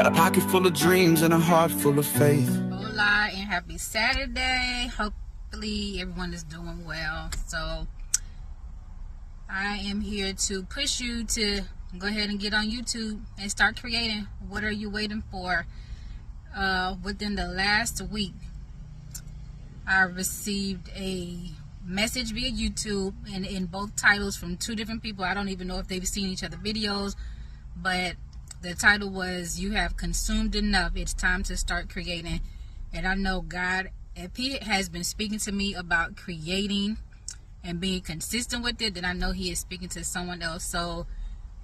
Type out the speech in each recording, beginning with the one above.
Got a pocket full of dreams and a heart full of faith. Hola and happy Saturday. Hopefully everyone is doing well. So I am here to push you to go ahead and get on YouTube and start creating. What are you waiting for? Within the last week, I received a message via YouTube and in both titles from two different people. I don't even know if they've seen each other's videos, but the title was, "You have consumed enough. It's time to start creating." And I know God, if He has been speaking to me about creating and being consistent with it, then I know He is speaking to someone else. So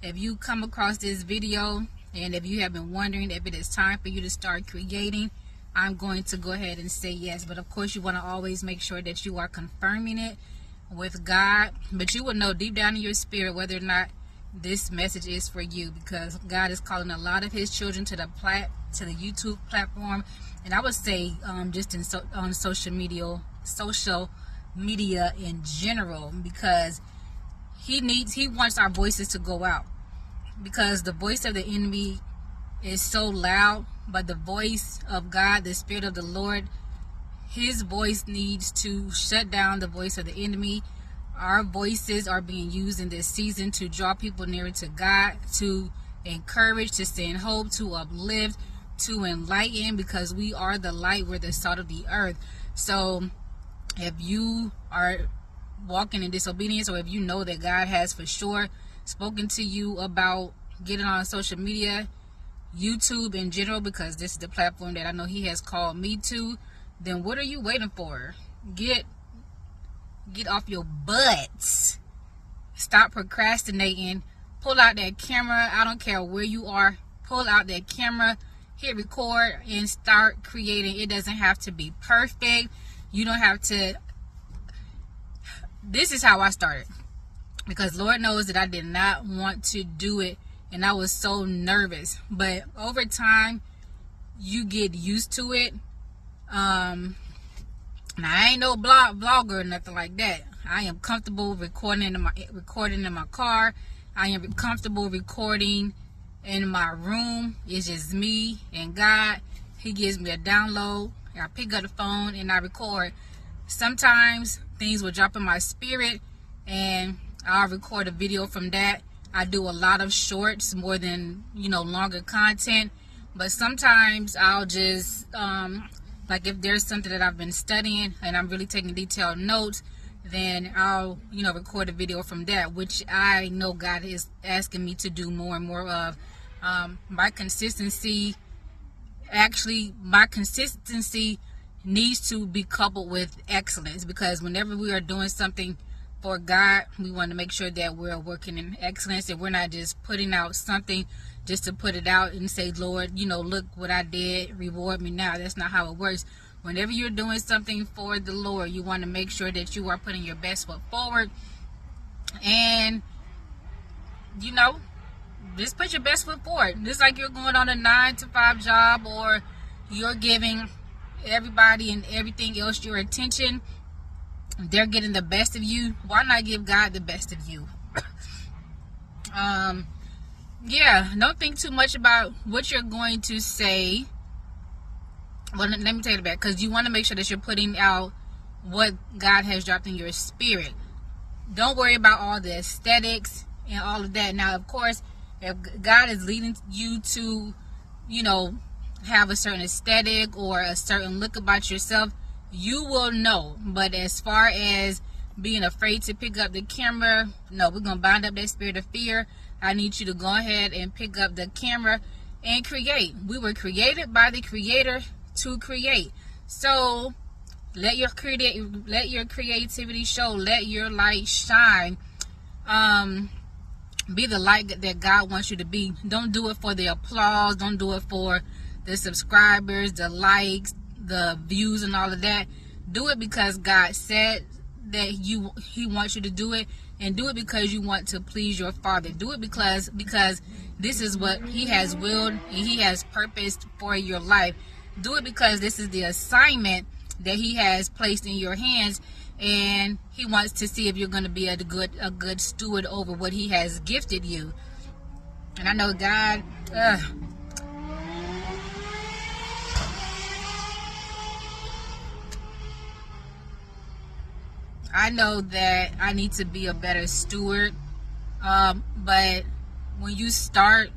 if you come across this video and if you have been wondering if it is time for you to start creating, I'm going to go ahead and say yes. But of course, you want to always make sure that you are confirming it with God. But you will know deep down in your spirit whether or not this message is for you, because God is calling a lot of His children to the YouTube platform, and I would say just on social media in general, because He wants our voices to go out, because the voice of the enemy is so loud, but the voice of God, the Spirit of the Lord, His voice needs to shut down the voice of the enemy. Our voices are being used in this season to draw people nearer to God, to encourage, to send hope, to uplift, to enlighten, because we are the light, we're the salt of the earth. So if you are walking in disobedience, or if you know that God has for sure spoken to you about getting on social media, YouTube in general, because this is the platform that I know He has called me to, then what are you waiting for? Get off your butts. Stop procrastinating. Pull out that camera. I don't care where you are. Pull out that camera, hit record, and start creating. It doesn't have to be perfect. You don't have to. This is how I started, because Lord knows that I did not want to do it, and I was so nervous. But over time, you get used to it. Now, I ain't no vlogger or nothing like that. I am comfortable recording in my car. I am comfortable recording in my room. It's just me and God. He gives me a download. I pick up the phone and I record. Sometimes things will drop in my spirit and I'll record a video from that. I do a lot of shorts, more than, longer content. But sometimes I'll just, like if there's something that I've been studying and I'm really taking detailed notes, then I'll, record a video from that, which I know God is asking me to do more and more of. My consistency needs to be coupled with excellence, because whenever we are doing something for God, we want to make sure that we're working in excellence, and we're not just putting out something just to put it out and say, Lord, look what I did, reward me now. That's not how it works. Whenever you're doing something for the Lord, you want to make sure that you are putting your best foot forward, and just put your best foot forward. Just like you're going on a 9-to-5 job, or you're giving everybody and everything else your attention. They're getting the best of you. Why not give God the best of you? Don't think too much about what you're going to say. Well, let me take it back, because you want to make sure that you're putting out what God has dropped in your spirit. Don't worry about all the aesthetics and all of that. Now, of course, if God is leading you to, have a certain aesthetic or a certain look about yourself, you will know. But as far as being afraid to pick up the camera, no, we're going to bind up that spirit of fear. I need you to go ahead and pick up the camera and create. We were created by the Creator to create. So let your creativity show. Let your light shine. Be the light that God wants you to be. Don't do it for the applause. Don't do it for the subscribers, the likes, the views, and all of that. Do it because God said that He wants you to do it, and do it because you want to please your Father. Do it because this is what He has willed and He has purposed for your life. Do it because this is the assignment that He has placed in your hands, and He wants to see if you're going to be a good steward over what He has gifted you. And I know God, I know that I need to be a better steward. But when you start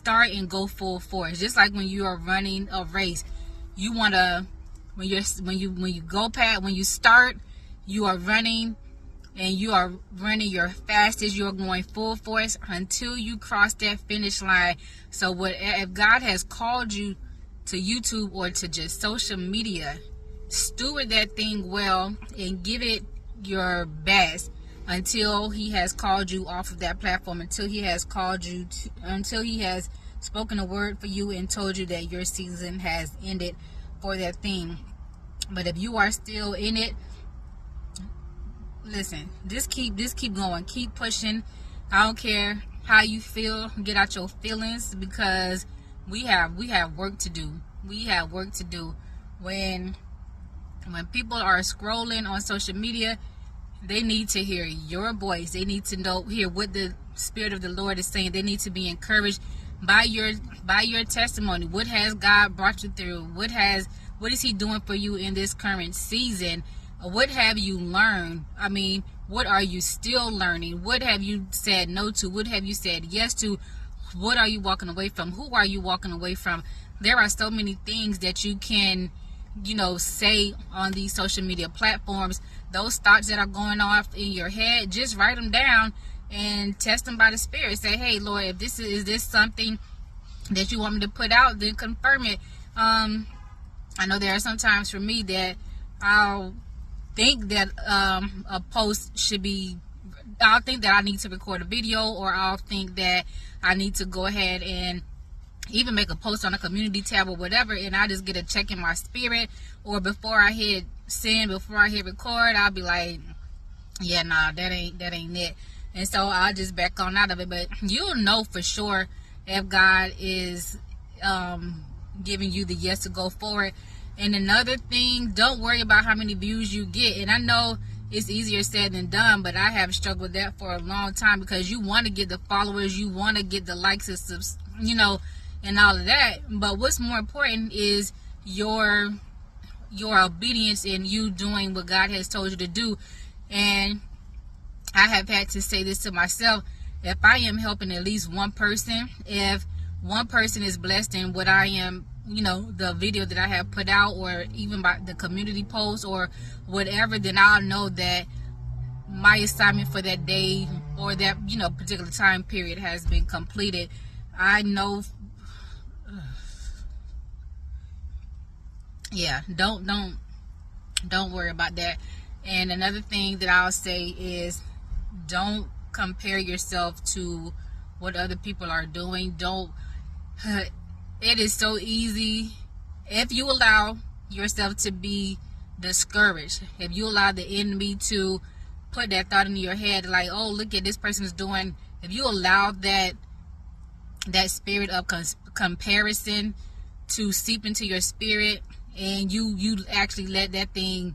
and go full force. Just like when you are running a race, you want to, when you go past, when you start, you are running and you are running your fastest. You are going full force until you cross that finish line. So if God has called you to YouTube or to just social media, steward that thing well and give it your best until he has called you off of that platform, until he has called you to, until he has spoken a word for you and told you that your season has ended for that thing. But if you are still in it, listen, just keep going, keep pushing. I don't care how you feel, get out your feelings, because we have work to do. We have work to do. When people are scrolling on social media, they need to hear your voice. They need to hear what the Spirit of the Lord is saying. They need to be encouraged by your testimony. What has God brought you through? What is he doing for you in this current season? What have you learned? I mean, what are you still learning? What have you said no to? What have you said yes to? What are you walking away from? Who are you walking away from? There are so many things that you can, say on these social media platforms. Those thoughts that are going off in your head, just write them down and test them by the Spirit. Say, hey, Lord, if is this something that you want me to put out, then confirm it. I know there are some times for me that I'll think that a post should be, I'll think that I need to record a video, or I'll think that I need to go ahead and even make a post on a community tab or whatever, and I just get a check in my spirit, or before I hit send, before I hit record, I'll be like, yeah, nah, that ain't it. And so I'll just back on out of it. But you'll know for sure if God is giving you the yes to go forward. And another thing, don't worry about how many views you get. And I know it's easier said than done, but I have struggled with that for a long time, because you want to get the followers, you want to get the likes and subs, and all of that. But what's more important is your obedience and you doing what God has told you to do. And I have had to say this to myself: if I am helping at least one person, if one person is blessed in what I am, the video that I have put out, or even by the community post or whatever, then I'll know that my assignment for that day or that particular time period has been completed. I know. Yeah, don't worry about that. And another thing that I'll say is, don't compare yourself to what other people are doing. It is so easy if you allow yourself to be discouraged, if you allow the enemy to put that thought in your head like, oh, look at this person's doing, if you allow that spirit of comparison to seep into your spirit, and you actually let that thing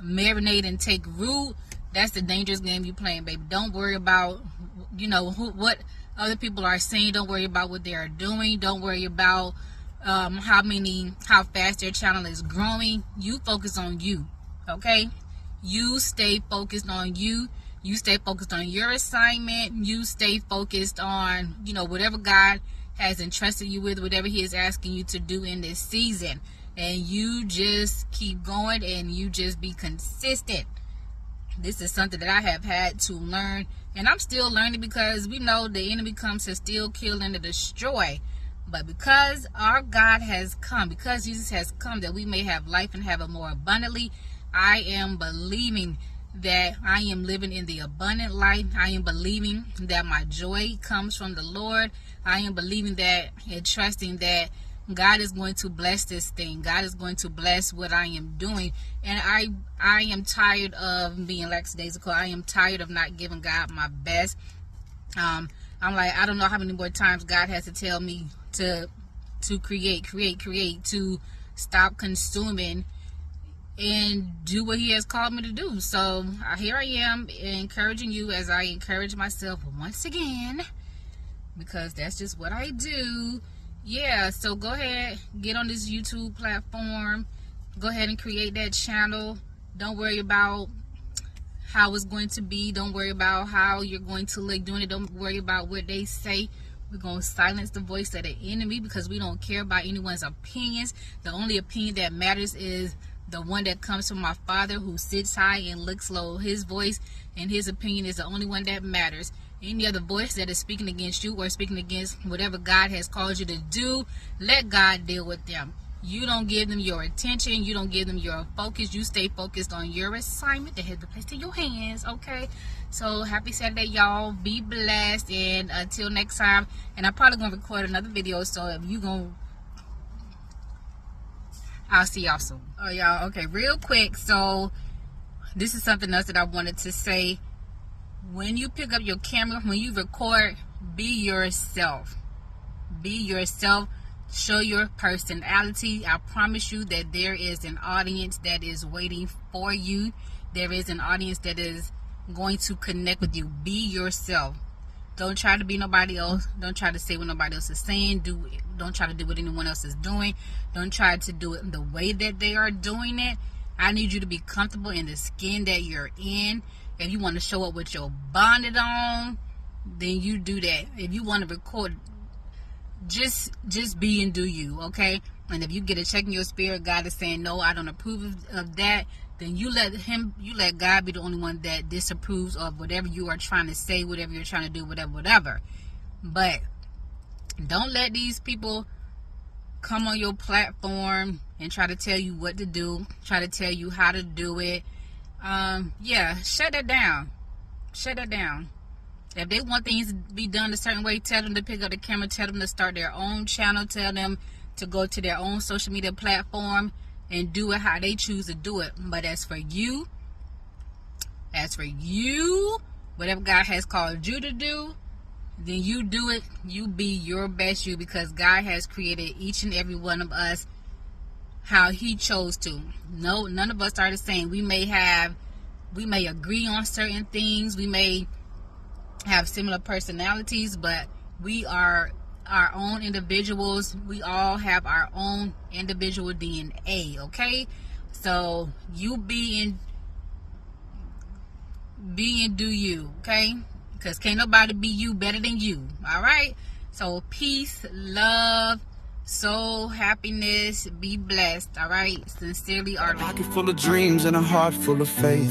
marinate and take root, that's the dangerous game you playing, baby. Don't worry about what other people are saying. Don't worry about what they are doing. Don't worry about how fast their channel is growing. You focus on you, okay? You stay focused on you. You stay focused on your assignment. You stay focused on whatever God has entrusted you with, whatever he is asking you to do in this season. And you just keep going, and you just be consistent. This is something that I have had to learn, and I'm still learning, because we know the enemy comes to steal, kill, and to destroy. But because our God has come, because Jesus has come, that we may have life and have it more abundantly, I am believing that I am living in the abundant life. I am believing that my joy comes from the Lord. I am believing that and trusting that God is going to bless this thing. God is going to bless what I am doing. And I am tired of being lackadaisical. I am tired of not giving God my best. I'm like, I don't know how many more times God has to tell me to create, to stop consuming and do what he has called me to do. So here I am, encouraging you as I encourage myself once again, because that's just what I do. Yeah, so go ahead, get on this YouTube platform, go ahead and create that channel. Don't worry about how it's going to be. Don't worry about how you're going to look doing it. Don't worry about what they say. We're going to silence the voice of the enemy because we don't care about anyone's opinions. The only opinion that matters is the one that comes from my Father who sits high and looks low. His voice and his opinion is the only one that matters. Any other voice that is speaking against you or speaking against whatever God has called you to do, let God deal with them. You don't give them your attention. You don't give them your focus. You stay focused on your assignment that has been placed in your hands, okay? So, happy Saturday, y'all. Be blessed. And until next time, and I'm probably going to record another video, so if you going to, I'll see y'all soon. Oh, y'all, okay, real quick. So, this is something else that I wanted to say. When you pick up your camera, when you record, be yourself. Be yourself. Show your personality. I promise you that there is an audience that is waiting for you. There is an audience that is going to connect with you. Be yourself. Don't try to be nobody else. Don't try to say what nobody else is saying. Don't try to do what anyone else is doing. Don't try to do it the way that they are doing it. I need you to be comfortable in the skin that you're in. If you want to show up with your bonnet on, then you do that. If you want to record, just be and do you, okay? And if you get a check in your spirit, God is saying, no, I don't approve of that, then you let God be the only one that disapproves of whatever you are trying to say, whatever you're trying to do, whatever. But don't let these people come on your platform and try to tell you what to do, try to tell you how to do it. Yeah, shut that down. Shut that down. If they want things to be done a certain way, tell them to pick up the camera, tell them to start their own channel, tell them to go to their own social media platform and do it how they choose to do it. But as for you, whatever God has called you to do, then you do it. You be your best you, because God has created each and every one of us how he chose to. No, none of us are the same. We may agree on certain things. We may have similar personalities, but we are our own individuals. We all have our own individual DNA, okay? So you be and do you, okay? Because can't nobody be you better than you, all right? So peace, love, soul, happiness, be blessed, all right? Sincerely, Arlene. Pocket full of dreams and a heart full of faith.